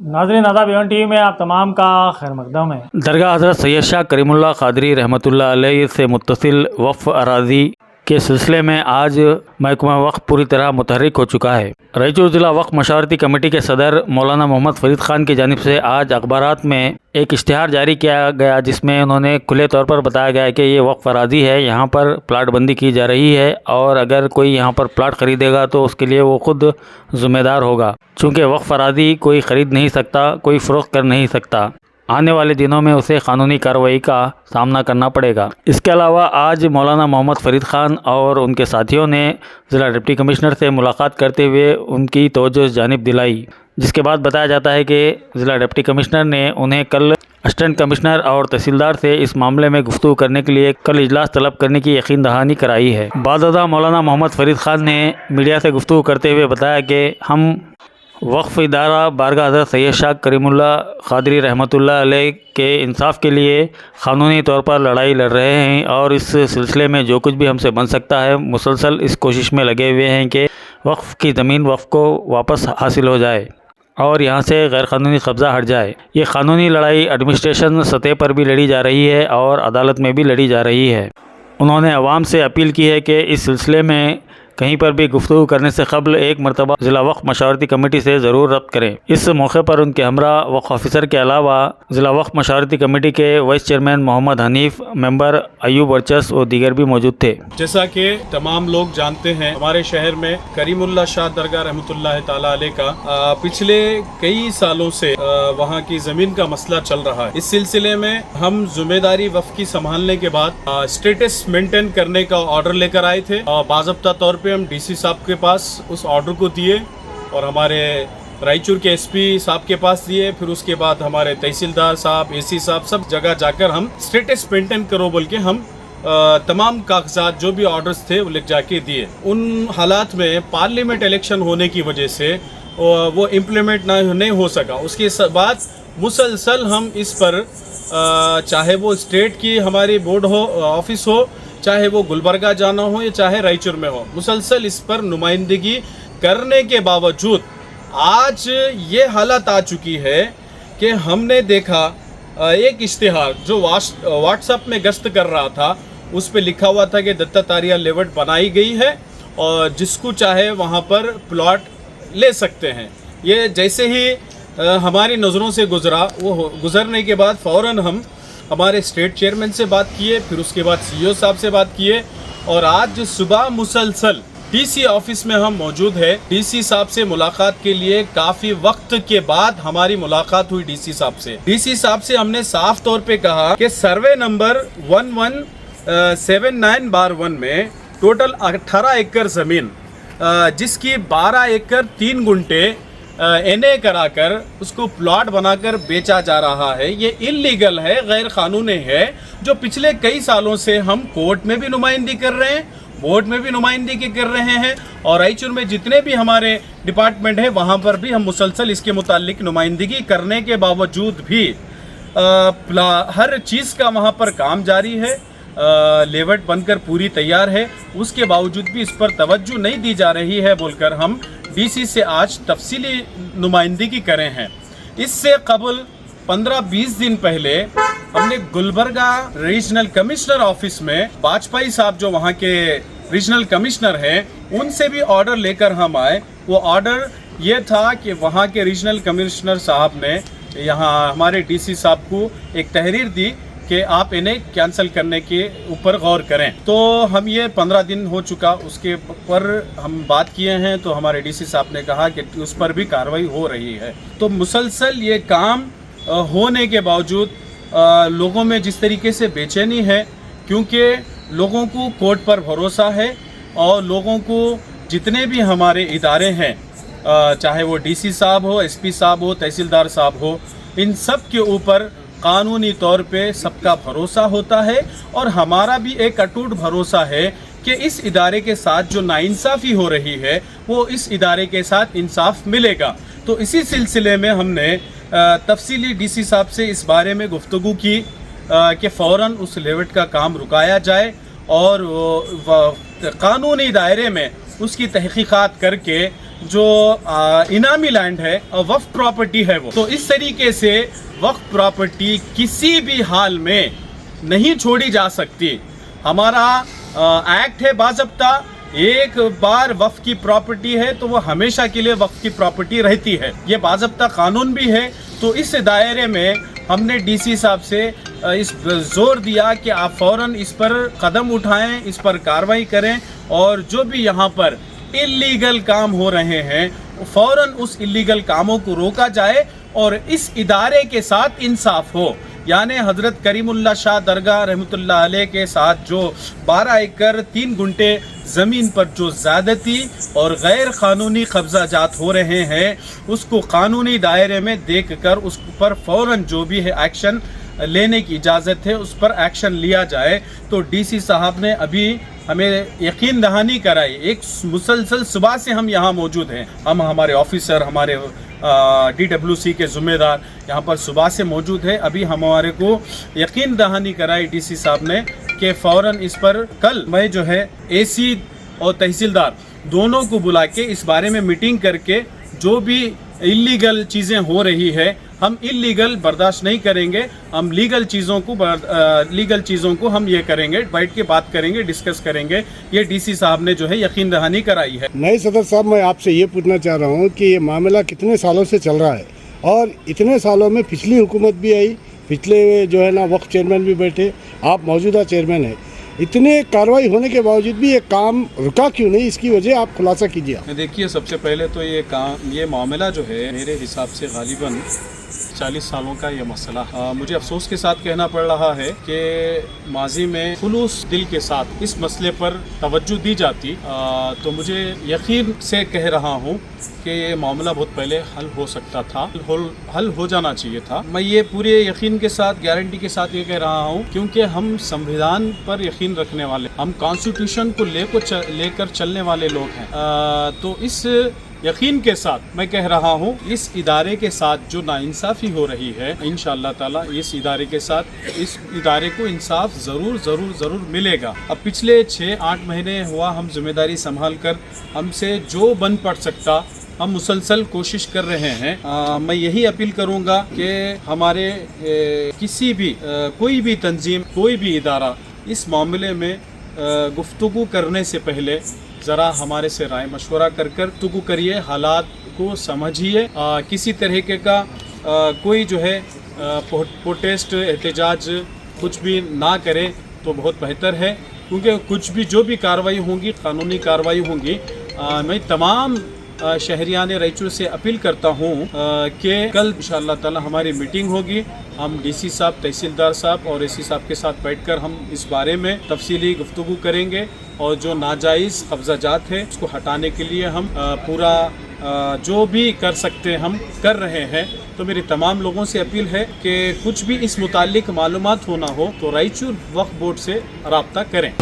नाज़रीन आदाब Avon TV में आप तमाम का खैर मकदम है। दरगाह हज़रत सैयद शाह करीमुल्लाह क़ादरी रहमतुल्लाह अलैह से मुत्तसिल वक्फ़ अराज़ी के सिलसिले में आज महकमा वक्फ़ पूरी तरह मुतहर्रिक हो चुका है। रायचूर ज़िला वक्फ़ मशावरती कमेटी के सदर मौलाना मोहम्मद फ़रीद ख़ान की जानिब से आज अखबारात में एक इश्तिहार जारी किया गया, जिसमें उन्होंने खुले तौर पर बताया गया है कि ये वक्फ़ अराज़ी है, यहाँ पर प्लाट बंदी की जा रही है और अगर कोई यहाँ पर प्लाट ख़रीदेगा तो उसके लिए वो ख़ुद ज़िम्मेदार होगा। चूँकि वक्फ़ अराज़ी कोई ख़रीद नहीं सकता, कोई फ़रोख्त कर नहीं सकता, आने वाले दिनों में उसे कानूनी कार्रवाई का सामना करना पड़ेगा। इसके अलावा आज मौलाना मोहम्मद फ़रीद ख़ान और उनके साथियों ने ज़िला डिप्टी कमिश्नर से मुलाकात करते हुए उनकी तवज्जो जानिब दिलाई, जिसके बाद बताया जाता है कि ज़िला डिप्टी कमिश्नर ने उन्हें कल असिस्टेंट कमिश्नर और तहसीलदार से इस मामले में गुफ्तगू करने के लिए कल इजलास तलब करने की यकीन दहानी कराई है। बादशाह मौलाना मोहम्मद फ़रीद ख़ान ने मीडिया से गुफ्तगू करते हुए बताया कि हम वक्फ़ इदारा बारगाह हज़रत सैयद शाह करीमुल्लाह क़ादरी रहमतुल्लाह अलैह के इंसाफ के लिए क़ानूनी तौर पर लड़ाई लड़ रहे हैं और इस सिलसिले में जो कुछ भी हमसे बन सकता है मुसलसल इस कोशिश में लगे हुए हैं कि वक्फ़ की ज़मीन वक्फ़ को वापस हासिल हो जाए और यहाँ से गैर क़ानूनी कब्ज़ा हट जाए। ये क़ानूनी लड़ाई एडमिनिस्ट्रेशन सतह पर भी लड़ी जा रही है और अदालत में भी लड़ी जा रही है। उन्होंने अवाम से अपील की है कि इस सिलसिले में कहीं पर भी गुफ्तगू करने से कबल एक मरतबा ज़िला वक्फ़ मशावरती कमेटी से ज़रूर रब्त करें। इस मौके पर उनके हमरा वक्फ़ ऑफिसर के अलावा ज़िला वक्फ़ मशावरती कमेटी के vice chairman Mohammad Hanif, member Ayub वर्चस और दीगर भी मौजूद थे। जैसा कि तमाम लोग जानते हैं, हमारे शहर में करीमुल्लाह शाह दरगाह रहमतुल्लाह ताला अलैह का पिछले कई सालों से वहाँ की ज़मीन का मसला चल रहा है। इस सिलसिले में हम जिम्मेदारी वक्फ़ की संभालने के बाद स्टेटस मेंटेन करने का ऑर्डर लेकर आए थे और बाज़ाब्ता तौर पे हम डीसी साहब के पास उस ऑर्डर को दिए और हमारे रायचूर के एसपी साहब के पास दिए। फिर उसके बाद हमारे तहसीलदार साहब, एसी साहब, सब जगह जाकर हम स्टेटस मेंटेन करो बोल के हम तमाम कागजात जो भी ऑर्डर्स थे वो लिख जाके दिए। उन हालात में पार्लियामेंट इलेक्शन होने की वजह से वो इम्प्लीमेंट नहीं हो सका। उसके बाद मुसलसल हम इस पर चाहे वो स्टेट की हमारी बोर्ड हो, ऑफिस हो, चाहे वो गुलबर्गा जाना हो या चाहे रायचूर में हो, मुसलसल इस पर नुमाइंदगी करने के बावजूद आज ये हालत आ चुकी है कि हमने देखा एक इश्तिहार जो व्हाट्सएप में गश्त कर रहा था, उस पे लिखा हुआ था कि दत्तात्रेय लेआउट बनाई गई है और जिसको चाहे वहाँ पर प्लॉट ले सकते हैं। ये जैसे ही हमारी नज़रों से गुजरा, वो गुजरने के बाद फ़ौरन हम हमारे स्टेट चेयरमैन से बात किए, फिर उसके बाद सीईओ साहब से बात किए और आज सुबह मुसलसल डीसी ऑफिस में हम मौजूद है। डीसी साहब से मुलाकात के लिए काफ़ी वक्त के बाद हमारी मुलाकात हुई डीसी साहब से। डीसी साहब से हमने साफ तौर पे कहा कि सर्वे नंबर 1179/1 में टोटल 18 एकड़ ज़मीन, जिसकी 12 एकड़ 3 गुंटे एनए कराकर उसको प्लॉट बनाकर बेचा जा रहा है। ये इल्लीगल है, गैर कानूनी है, जो पिछले कई सालों से हम कोर्ट में भी नुमाइंदगी कर रहे हैं, बोर्ड में भी नुमाइंदगी कर रहे हैं और रायचूर में जितने भी हमारे डिपार्टमेंट है वहाँ पर भी हम मुसलसल इसके मुतालिक नुमाइंदगी करने के बावजूद भी हर चीज़ का वहाँ पर काम जारी है। लेआउट बनकर पूरी तैयार है, उसके बावजूद भी इस पर तवज्जो नहीं दी जा रही है बोलकर हम डीसी से आज तफसीली नुमाइंदगी करे हैं। इससे कबल 15-20 दिन पहले हमने गुलबर्गा रीजनल कमिश्नर ऑफिस में वाजपेयी साहब जो वहाँ के रीजनल कमिश्नर हैं, उनसे भी ऑर्डर लेकर हम आए। वो ऑर्डर ये था कि वहाँ के रीजनल कमिश्नर साहब ने यहाँ हमारे डीसी साहब को एक तहरीर दी कि आप इन्हें कैंसिल करने के ऊपर गौर करें। तो हम ये 15 दिन हो चुका, उसके पर हम बात किए हैं तो हमारे डीसी साहब ने कहा कि उस पर भी कार्रवाई हो रही है। तो मुसलसल ये काम होने के बावजूद लोगों में जिस तरीके से बेचैनी है, क्योंकि लोगों को कोर्ट पर भरोसा है और लोगों को जितने भी हमारे इदारे हैं, चाहे वो डीसी साहब हो, एसपी साहब हो, तहसीलदार साहब हो, इन सब के ऊपर कानूनी तौर पे सबका भरोसा होता है और हमारा भी एक अटूट भरोसा है कि इस इदारे के साथ जो नाइंसाफ़ी हो रही है वो इस इदारे के साथ इंसाफ मिलेगा। तो इसी सिलसिले में हमने तफसीली डीसी साहब से इस बारे में गुफ्तगू की कि फ़ौरन उस लेआउट का काम रुकाया जाए और कानूनी दायरे में उसकी तहकीकात करके जो इनामी लैंड है और वक्फ प्रॉपर्टी है वो, तो इस तरीके से वक्फ प्रॉपर्टी किसी भी हाल में नहीं छोड़ी जा सकती। हमारा एक्ट है बाज़ाब्ता, एक बार वक्फ की प्रॉपर्टी है तो वो हमेशा के लिए वक्फ की प्रॉपर्टी रहती है, ये बाज़ाब्ता कानून भी है। तो इस दायरे में हमने डीसी साहब से इस जोर दिया कि आप फ़ौरन इस पर कदम उठाएं, इस पर कार्रवाई करें और जो भी यहाँ पर इल्लीगल काम हो रहे हैं फ़ौरन उस इल्लीगल कामों को रोका जाए और इस इदारे के साथ इंसाफ हो। यानी हज़रत करीमुल्लाह शाह दरगाह रहमतुल्लाह अलैह के साथ जो 12 एकड़ 3 गुंटे ज़मीन पर जो ज़्यादती और गैर क़ानूनी कब्ज़ा जात हो रहे हैं उसको कानूनी दायरे में देख कर उस पर फ़ौरन जो भी है एक्शन लेने की इजाज़त है, उस पर एक्शन लिया जाए। तो डीसी साहब ने अभी हमें यकीन दहानी कराई, एक मुसलसल सुबह से हम यहाँ मौजूद हैं, हम हमारे ऑफिसर हमारे DWC के ज़िम्मेदार यहाँ पर सुबह से मौजूद है। अभी हमारे को यकीन दहानी कराई डीसी साहब ने कि फ़ौरन इस पर कल मैं जो है AC और तहसीलदार दोनों को बुला के इस बारे में मीटिंग करके जो भी इल्लीगल चीज़ें हो रही है हम इल्लीगल बर्दाश्त नहीं करेंगे, हम लीगल चीज़ों को हम ये करेंगे, बैठ के बात करेंगे, डिस्कस करेंगे। ये डीसी साहब ने जो है यकीन दहानी कराई है। नए सदर साहब, मैं आपसे ये पूछना चाह रहा हूँ कि ये मामला कितने सालों से चल रहा है और इतने सालों में पिछली हुकूमत भी आई, पिछले जो है ना वक्फ चेयरमैन भी बैठे, आप मौजूदा चेयरमैन हैं, इतने कार्रवाई होने के बावजूद भी ये काम रुका क्यों नहीं, इसकी वजह आप खुलासा कीजिए। देखिए, सबसे पहले तो ये मामला जो है मेरे हिसाब से गालिबन 40 सालों का ये मसला मुझे अफसोस के साथ कहना पड़ रहा है कि माजी में खुलूस दिल के साथ इस मसले पर तवज्जो दी जाती तो मुझे यकीन से कह रहा हूँ कि ये मामला बहुत पहले हल हो सकता था, हल हो जाना चाहिए था। मैं ये पूरे यकीन के साथ, गारंटी के साथ ये कह रहा हूँ क्योंकि हम संविधान पर यकीन रखने वाले, हम कॉन्स्टिट्यूशन को लेकर चलने वाले लोग हैं। तो इस यकीन के साथ मैं कह रहा हूँ इस इदारे के साथ जो नाइंसाफ़ी हो रही है, इंशाअल्लाह ताला इस इदारे के साथ इस इदारे को इंसाफ ज़रूर मिलेगा। अब पिछले 6-8 महीने हुआ हम जिम्मेदारी संभाल कर, हमसे जो बन पड़ सकता हम मुसलसल कोशिश कर रहे हैं। मैं यही अपील करूँगा कि हमारे किसी भी कोई भी तंजीम, कोई भी इदारा इस मामले में गुफ्तगू करने से पहले ज़रा हमारे से राय मशवरा कर गुफ्तगू करिए, हालात को समझिए। किसी तरीके का कोई जो है प्रोटेस्ट, एहतजाज कुछ भी ना करे तो बहुत बेहतर है, क्योंकि कुछ भी जो भी कार्रवाई होंगी, कानूनी कार्रवाई होंगी। मैं तमाम शहरियान रायचूर से अपील करता हूँ कि कल इंशाअल्लाह ताला हमारी मीटिंग होगी, हम डीसी साहब, तहसीलदार साहब और एसी साहब के साथ बैठकर हम इस बारे में तफसीली गुफ्तगू करेंगे और जो नाजायज़ कब्ज़ाजात है उसको हटाने के लिए हम पूरा जो भी कर सकते हैं हम कर रहे हैं। तो मेरी तमाम लोगों से अपील है कि कुछ भी इस मुतालिक मालूमात होना हो तो रायचूर वक्फ बोर्ड से रब्ता करें।